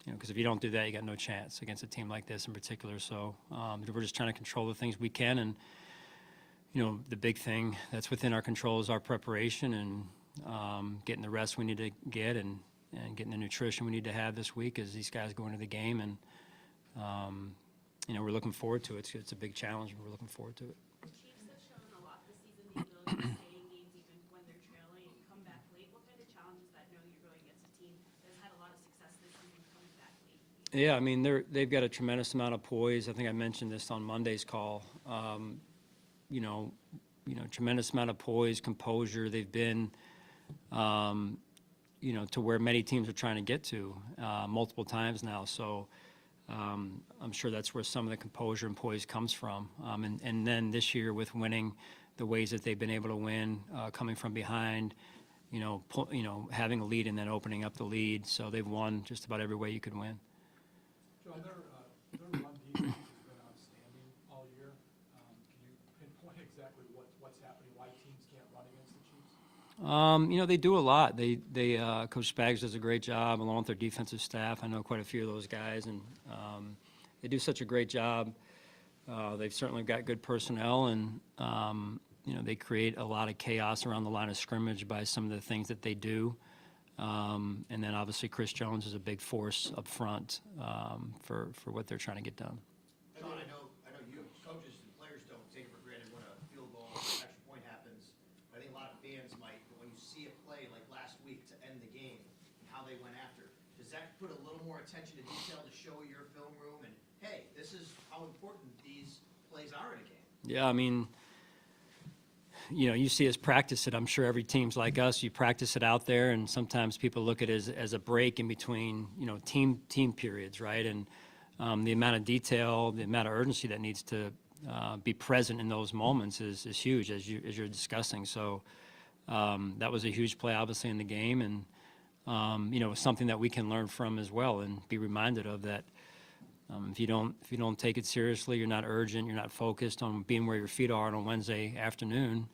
because if you don't do that, you got no chance against a team like this in particular. So we're just trying to control the things we can, and the big thing that's within our control is our preparation and getting the rest we need to get, and getting the nutrition we need to have this week as these guys go into the game. And we're looking forward to it. It's a big challenge, and we're looking forward to it. The Chiefs have shown a lot this season the ability to stay in games even when they're trailing and come back late. What kind of challenge is that, knowing you're going against a team that's had a lot of success this season coming back late? Yeah, I mean, they've got a tremendous amount of poise. I think I mentioned this on Monday's call. Tremendous amount of poise, composure. They've been, to where many teams are trying to get to multiple times now. So I'm sure that's where some of the composure and poise comes from. And then this year with winning the ways that they've been able to win, coming from behind, having a lead and then opening up the lead. So they've won just about every way you could win. John, their run defense has been outstanding all year. Can you pinpoint exactly what's happening, why teams can't run against the Chiefs? They do a lot. Coach Spags does a great job along with their defensive staff. I know quite a few of those guys, and they do such a great job. They've certainly got good personnel, and they create a lot of chaos around the line of scrimmage by some of the things that they do. And then obviously Chris Jones is a big force up front for what they're trying to get done. Sean, I know you coaches and players don't take it for granted when a field goal or extra point happens. I think a lot of fans might, but when you see a play like last week to end the game and how they went after, does that put a little more attention to detail to show your film room and, hey, this is how important these plays are in a game? Yeah, I mean, you see us practice it. I'm sure every team's like us. You practice it out there, and sometimes people look at it as a break in between, team periods, right? And the amount of detail, the amount of urgency that needs to be present in those moments is huge, as you're discussing. So that was a huge play, obviously, in the game, and something that we can learn from as well, and be reminded of that. If you don't take it seriously, you're not urgent, you're not focused on being where your feet are on a Wednesday afternoon,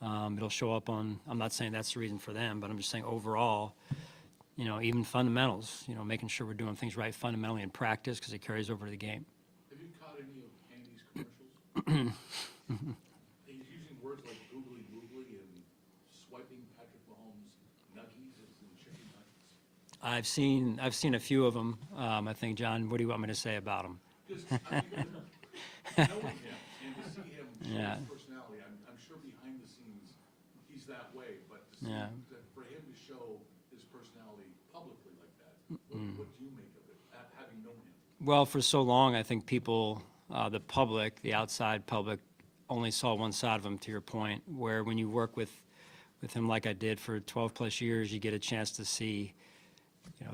it'll show up on, I'm not saying that's the reason for them, but I'm just saying overall, even fundamentals, making sure we're doing things right fundamentally in practice, because it carries over to the game. Have you caught any of Andy's commercials? He's using words like googly googly and swiping Patrick Mahomes' nuggies and chicken nuggets. I've seen a few of them. I think, John, what do you want me to say about them? Just knowing him and to see him show Yeah. his personality, I'm sure behind the scenes he's that way, but to see, Yeah. for him to show his personality publicly like that, what do you make of it, having known him? Well, for so long, I think people, the public, the outside public, only saw one side of him, to your point, where when you work with him like I did for 12-plus years, you get a chance to see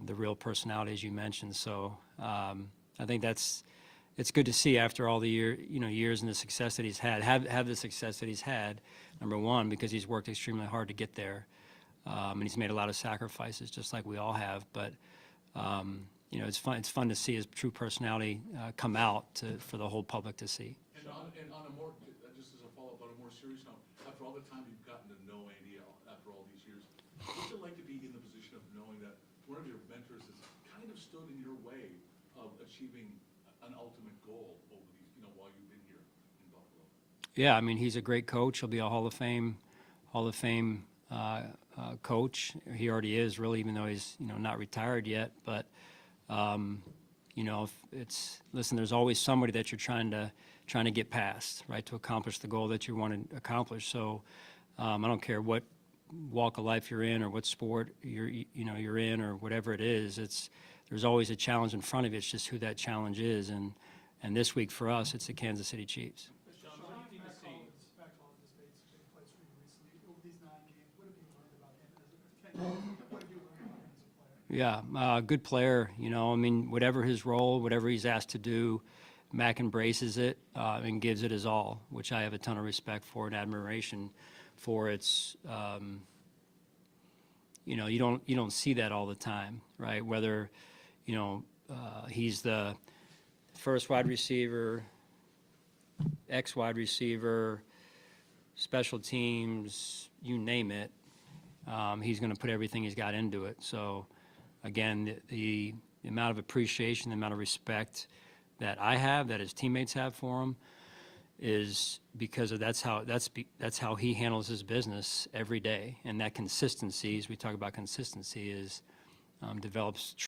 the real personality, as you mentioned. So I think it's good to see after all the years and the success that he's had, have the success that he's had, number one, because he's worked extremely hard to get there. And he's made a lot of sacrifices, just like we all have. But, it's fun to see his true personality come out for the whole public to see. And on a more, just as a follow-up, on a more serious note, after all the time you've gotten to know Andy after all these years, what's it like to be in the position of knowing that one of your mentors has kind of stood in your way of achieving an ultimate goal over these, while you've been here in Buffalo? Yeah, I mean, he's a great coach. He'll be a Hall of Fame coach. He already is, really, even though he's not retired yet. But listen, there's always somebody that you're trying to get past, right, to accomplish the goal that you want to accomplish. So I don't care what walk of life you're in or what sport you're in or whatever it is. There's always a challenge in front of you. It's just who that challenge is. And this week for us, it's the Kansas City Chiefs. Yeah, good player. I mean, whatever his role, whatever he's asked to do, Mac embraces it and gives it his all, which I have a ton of respect for and admiration for. It's you don't see that all the time, right? Whether he's the first wide receiver, X wide receiver, special teams, you name it, he's going to put everything he's got into it. So again, the the amount of appreciation, the amount of respect that I have, that his teammates have for him, is because of that's how he handles his business every day. And that consistency, as we talk about consistency, is develops